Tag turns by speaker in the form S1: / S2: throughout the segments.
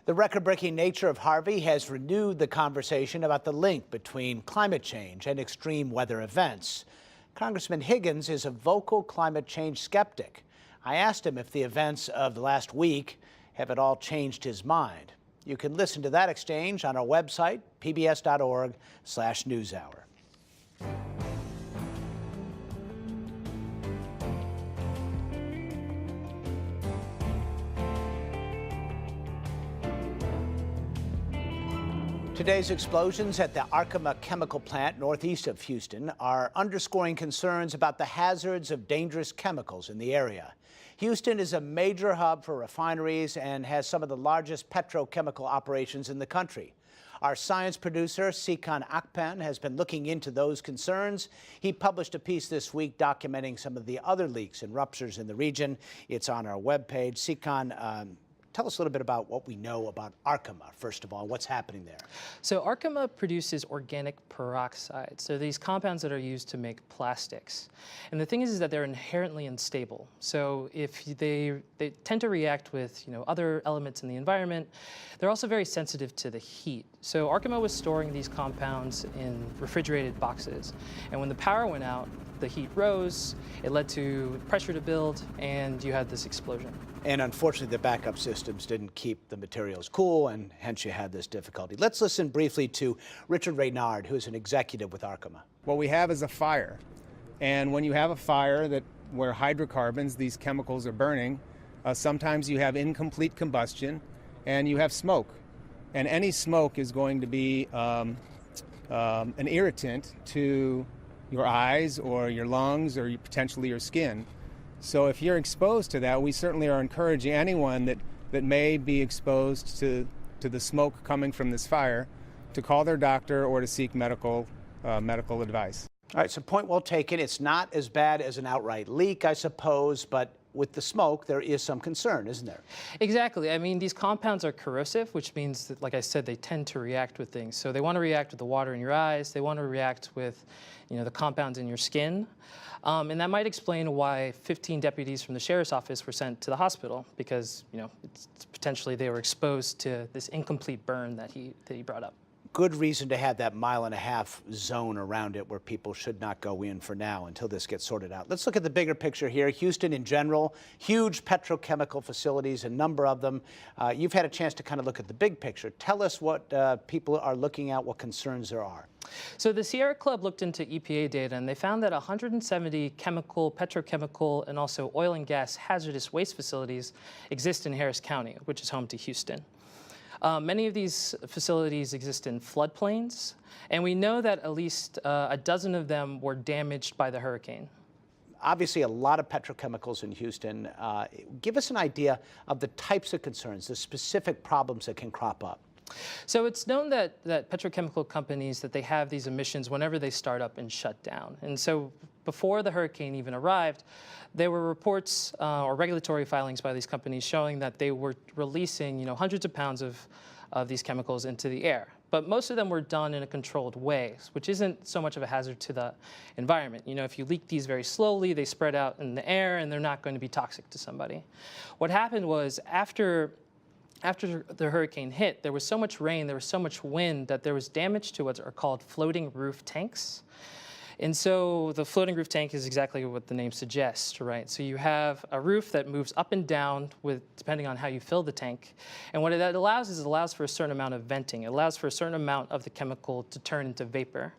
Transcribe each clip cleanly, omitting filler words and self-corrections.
S1: The record-breaking nature of Harvey has renewed the conversation about the link between climate change and extreme weather events. Congressman Higgins is a vocal climate change skeptic. I asked him if the events of the last week have at all changed his mind. You can listen to that exchange on our website, pbs.org/newshour. Today's explosions at the Arkema chemical plant northeast of Houston are underscoring concerns about the hazards of dangerous chemicals in the area. Houston is a major hub for refineries and has some of the largest petrochemical operations in the country. Our science producer, Nsikan Akpan, has been looking into those concerns. He published a piece this week documenting some of the other leaks and ruptures in the region. It's on our webpage. Nsikan, tell us a little bit about what we know about Arkema, first of all, what's happening there.
S2: So Arkema produces organic peroxide. So these compounds that are used to make plastics. And the thing is that they're inherently unstable. So if they tend to react with other elements in the environment, they're also very sensitive to the heat. So Arkema was storing these compounds in refrigerated boxes. And when the power went out, the heat rose, it led to pressure to build, and you had this explosion.
S1: And unfortunately, the backup systems didn't keep the materials cool, and hence you had this difficulty. Let's listen briefly to Richard Reynard, who's an executive with Arkema.
S3: What we have is a fire. And when you have a fire where hydrocarbons, these chemicals are burning, sometimes you have incomplete combustion and you have smoke. And any smoke is going to be an irritant to your eyes or your lungs or potentially your skin. So if you're exposed to that, we certainly are encouraging anyone that may be exposed to the smoke coming from this fire to call their doctor or to seek medical advice.
S1: All right, so point well taken. It's not as bad as an outright leak, I suppose, but with the smoke, there is some concern, isn't there?
S2: Exactly. I mean, these compounds are corrosive, which means that, like I said, they tend to react with things. So they want to react with the water in your eyes. They want to react with, the compounds in your skin. And that might explain why 15 deputies from the sheriff's office were sent to the hospital because, it's potentially they were exposed to this incomplete burn that he brought up.
S1: Good reason to have that 1.5-mile zone around it where people should not go in for now until this gets sorted out. Let's look at the bigger picture here. Houston in general, huge petrochemical facilities, a number of them. You've had a chance to kind of look at the big picture. Tell us what people are looking at, what concerns there are.
S2: So the Sierra Club looked into EPA data, and they found that 170 chemical, petrochemical, and also oil and gas hazardous waste facilities exist in Harris County, which is home to Houston. Many of these facilities exist in floodplains, and we know that at least a dozen of them were damaged by the hurricane.
S1: Obviously, a lot of petrochemicals in Houston. Give us an idea of the types of concerns, the specific problems that can crop up.
S2: So it's known that petrochemical companies, that they have these emissions whenever they start up and shut down. And so before the hurricane even arrived, there were reports or regulatory filings by these companies showing that they were releasing, hundreds of pounds of these chemicals into the air. But most of them were done in a controlled way, which isn't so much of a hazard to the environment. If you leak these very slowly, they spread out in the air and they're not going to be toxic to somebody. What happened was after the hurricane hit, there was so much rain, there was so much wind that there was damage to what are called floating roof tanks. And so the floating roof tank is exactly what the name suggests, right? So you have a roof that moves up and down depending on how you fill the tank. And what that allows is it allows for a certain amount of venting. It allows for a certain amount of the chemical to turn into vapor.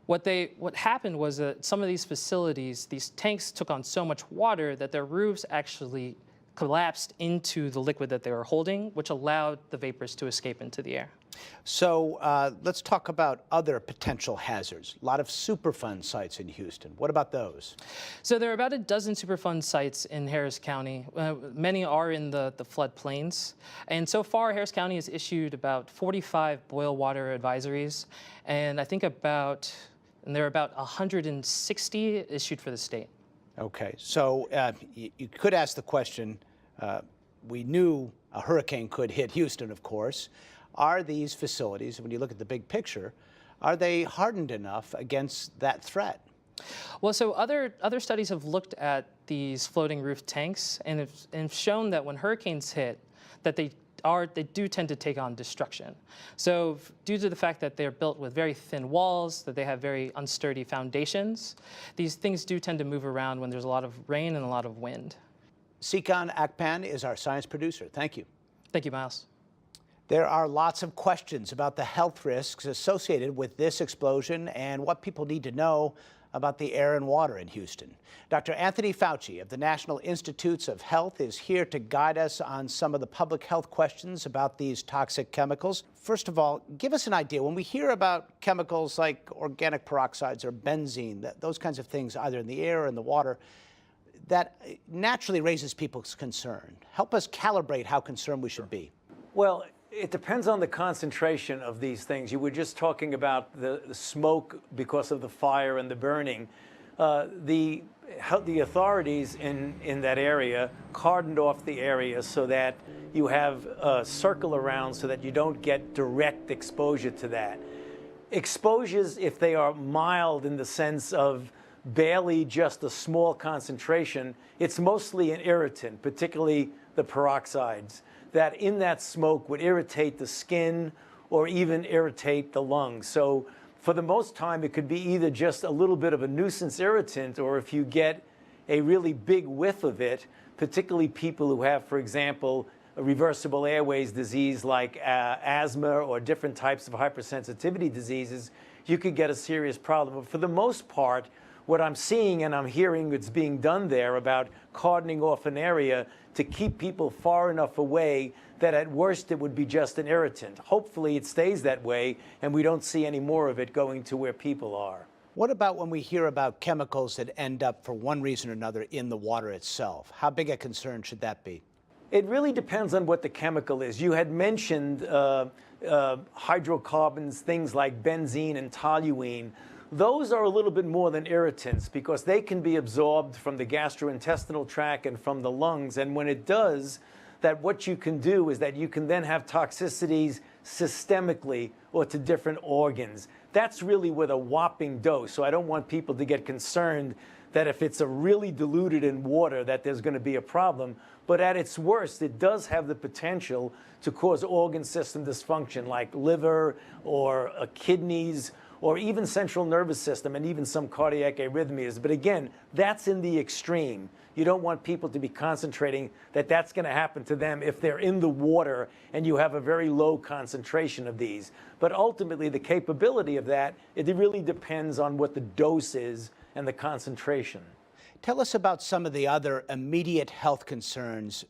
S2: What happened was that some of these facilities, these tanks took on so much water that their roofs actually collapsed into the liquid that they were holding, which allowed the vapors to escape into the air.
S1: So let's talk about other potential hazards. A lot of Superfund sites in Houston. What about those? So
S2: there are about a dozen Superfund sites in Harris County. Many are in the floodplains. And so far, Harris County has issued about 45 boil water advisories. And I think there are about 160 issued for the state.
S1: Okay, so you could ask the question, we knew a hurricane could hit Houston, of course. Are these facilities, when you look at the big picture, are they hardened enough against that threat?
S2: Well, so other studies have looked at these floating roof tanks and have shown that when hurricanes hit, that they do tend to take on destruction. So due to the fact that they're built with very thin walls, that they have very unsturdy foundations, these things do tend to move around when there's a lot of rain and a lot of wind.
S1: Nsikan Akpan is our science producer. Thank you.
S2: Thank you, Miles.
S1: There are lots of questions about the health risks associated with this explosion and what people need to know about the air and water in Houston. Dr. Anthony Fauci of the National Institutes of Health is here to guide us on some of the public health questions about these toxic chemicals. First of all, give us an idea. When we hear about chemicals like organic peroxides or benzene, those kinds of things either in the air or in the water, that naturally raises people's concern. Help us calibrate how concerned we should be.
S4: Well, it depends on the concentration of these things. You were just talking about the smoke because of the fire and the burning. The authorities in that area cordoned off the area so that you have a circle around so that you don't get direct exposure to that. Exposures, if they are mild in the sense of barely just a small concentration, it's mostly an irritant, particularly the peroxides, that in that smoke would irritate the skin or even irritate the lungs. So for the most time, it could be either just a little bit of a nuisance irritant, or if you get a really big whiff of it, particularly people who have, for example, a reversible airways disease like asthma or different types of hypersensitivity diseases, you could get a serious problem. But for the most part, what I'm seeing and I'm hearing that's being done there about cordoning off an area to keep people far enough away that at worst it would be just an irritant. Hopefully it stays that way and we don't see any more of it going to where people are.
S1: What about when we hear about chemicals that end up for one reason or another in the water itself? How big a concern should that be?
S4: It really depends on what the chemical is. You had mentioned hydrocarbons, things like benzene and toluene. Those are a little bit more than irritants because they can be absorbed from the gastrointestinal tract and from the lungs. And when it does, that what you can do is that you can then have toxicities systemically or to different organs. That's really with a whopping dose. So I don't want people to get concerned that if it's a really diluted in water that there's going to be a problem. But at its worst, it does have the potential to cause organ system dysfunction like liver or kidneys, or even central nervous system, and even some cardiac arrhythmias. But again, that's in the extreme. You don't want people to be concentrating that that's going to happen to them if they're in the water and you have a very low concentration of these. But ultimately, the capability of that, it really depends on what the dose is and the concentration.
S1: Tell us about some of the other immediate health concerns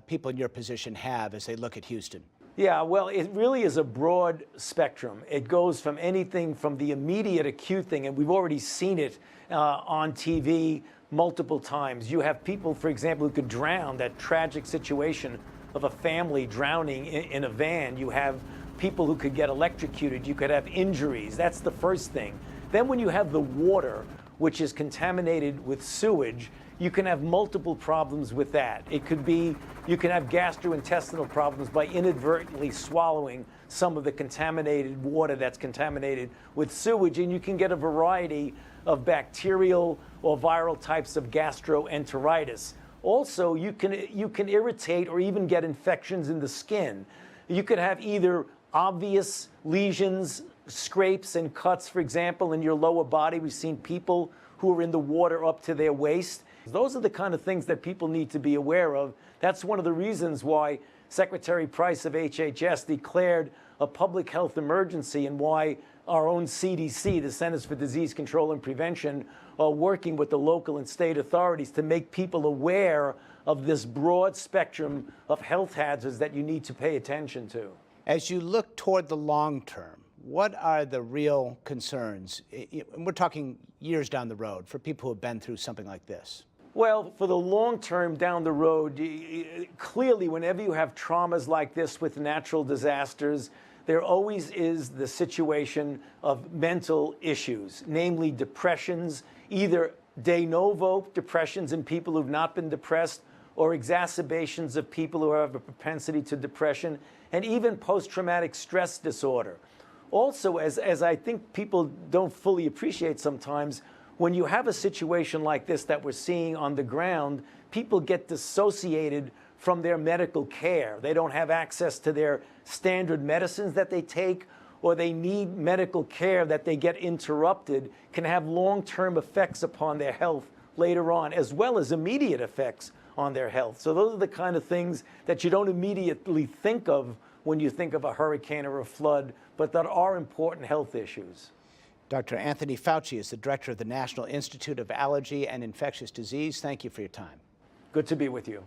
S1: people in your position have as they look at Houston.
S4: Yeah, well, it really is a broad spectrum. It goes from anything from the immediate acute thing, and we've already seen it on TV multiple times. You have people, for example, who could drown, that tragic situation of a family drowning in a van. You have people who could get electrocuted. You could have injuries. That's the first thing. Then when you have the water, which is contaminated with sewage, you can have multiple problems with that. It could be, you can have gastrointestinal problems by inadvertently swallowing some of the contaminated water that's contaminated with sewage, and you can get a variety of bacterial or viral types of gastroenteritis. Also, you can irritate or even get infections in the skin. You could have either obvious lesions, scrapes and cuts, for example, in your lower body. We've seen people who are in the water up to their waist. Those are the kind of things that people need to be aware of. That's one of the reasons why Secretary Price of HHS declared a public health emergency and why our own CDC, the Centers for Disease Control and Prevention, are working with the local and state authorities to make people aware of this broad spectrum of health hazards that you need to pay attention to.
S1: As you look toward the long term, what are the real concerns? We're talking years down the road for people who have been through something like this.
S4: Well, for the long term down the road, clearly whenever you have traumas like this with natural disasters, there always is the situation of mental issues, namely depressions, either de novo depressions in people who've not been depressed, or exacerbations of people who have a propensity to depression, and even post-traumatic stress disorder. Also, as I think people don't fully appreciate sometimes, when you have a situation like this that we're seeing on the ground, people get dissociated from their medical care. They don't have access to their standard medicines that they take, or they need medical care that they get interrupted, can have long-term effects upon their health later on, as well as immediate effects on their health. So those are the kind of things that you don't immediately think of when you think of a hurricane or a flood, but that are important health issues.
S1: Dr. Anthony Fauci is the director of the National Institute of Allergy and Infectious Disease. Thank you for your time.
S4: Good to be with you.